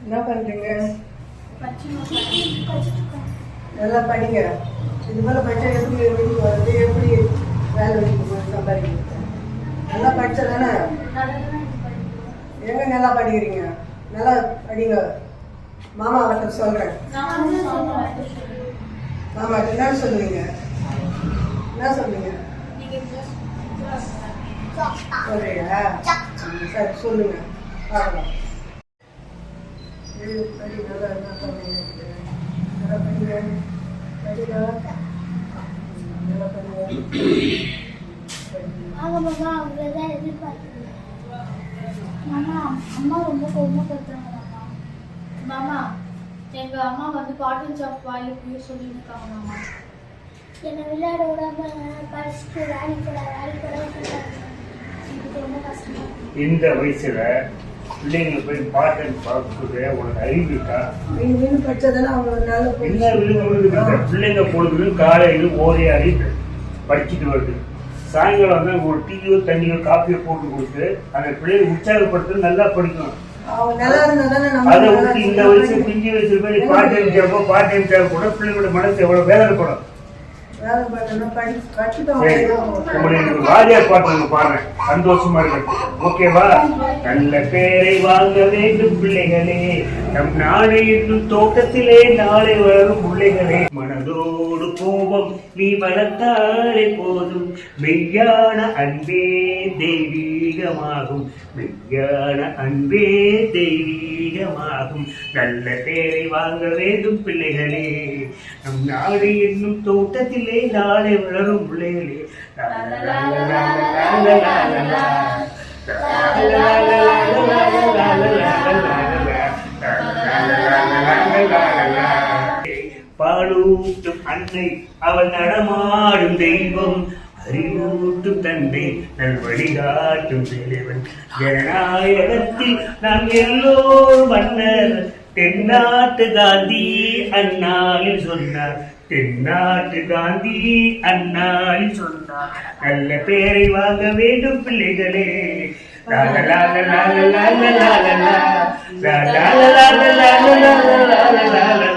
என்ன பண்றீங்க? நல்லா படிங்க. இது போல படிச்சா எப்படி வீட்டுக்கு வருது, எப்படி வேலை வீட்டுக்கு சம்பாதிக்கிறது? நல்லா படிச்சா தானே? எங்க நல்லா படிக்கிறீங்க? நல்லா படிங்க. மாமா அவர்கிட்ட சொல்றேன். மாமா என்ன சொல்லுவீங்க? என்ன சொல்லுவீங்க? சொல்றியா? சரி சொல்லுங்க பார்க்கலாம். படி நல்லா என்ன பண்ணுங்க? நல்லா படிங்க. படிங்க. நல்லா படிங்க. அம்மா ரொம்ப கொடுமைப்படுத்துறாங்க மாமா. எங்க அம்மா வந்து காட்டன் ஷாப் வாயில போய் சொல்லியிருக்காங்க மாமா. என்னை விளையாட விடாம படிச்சுட்டு வேலைக்கு ரொம்ப கஷ்டமா. இந்த வயசுல பிள்ளைங்களை போய் பாட்டன் பார்க்குறது உனக்கு அறிவிக்கா? படிச்சதானே அவங்க என்ன பிள்ளைங்க பொழுது காலையில் ஓரையாடி படிச்சுட்டு வருது. சாயங்காலம் வந்து ஒரு டீயோ தண்ணியோ காஃபியோ போட்டு கொடுத்து அந்த பிள்ளையை உற்சாகப்படுத்த நல்லா படிக்கணும். அதை விட்டு இந்த வயசு பிஞ்சு வயசுல போய் பார்ட் டைம் ஜாப் கூட பிள்ளைங்களோட மனசு எவ்வளவு வேதனைப்படும். உங்களுக்கு வாரியார் பாட்டு பாடுறேன், சந்தோஷமா இருக்கு. ஓகேவா? நல்ல பேரை வாங்க வேண்டும் பிள்ளைகளே, நம் நாடு என்னும் தோட்டத்திலே நாளை வளரும் பிள்ளைகளே. மனதோடு கோபம் நீ வளர்த்தாலே போதும், மெய்யான அன்பே தெய்வீகமாகும், மெய்யான அன்பே தெய்வீகமாகும். நல்ல பேரை வாங்க வேண்டும் பிள்ளைகளே, நம் நாடு என்னும் தோட்டத்திலே நாளை வளரும் பிள்ளைகளே. பாலூட்டும் அன்னை அவள் நடமாடும் தெய்வம், அறிவூட்டும் தந்தை நல் வழிகாட்டும் தலைவன். ஜனநாயகத்தில் நாம் எல்லோரும் மன்னர், தென்னாட்டு காந்தி அந்நாளில் சொன்னார், தென்னாட்டு காந்தி அந்நாளில் சொன்னார். நல்ல பேரை வாங்க வேண்டும் பிள்ளைகளே. லால லால லால லால லால லால லால லால லால லால லால லால.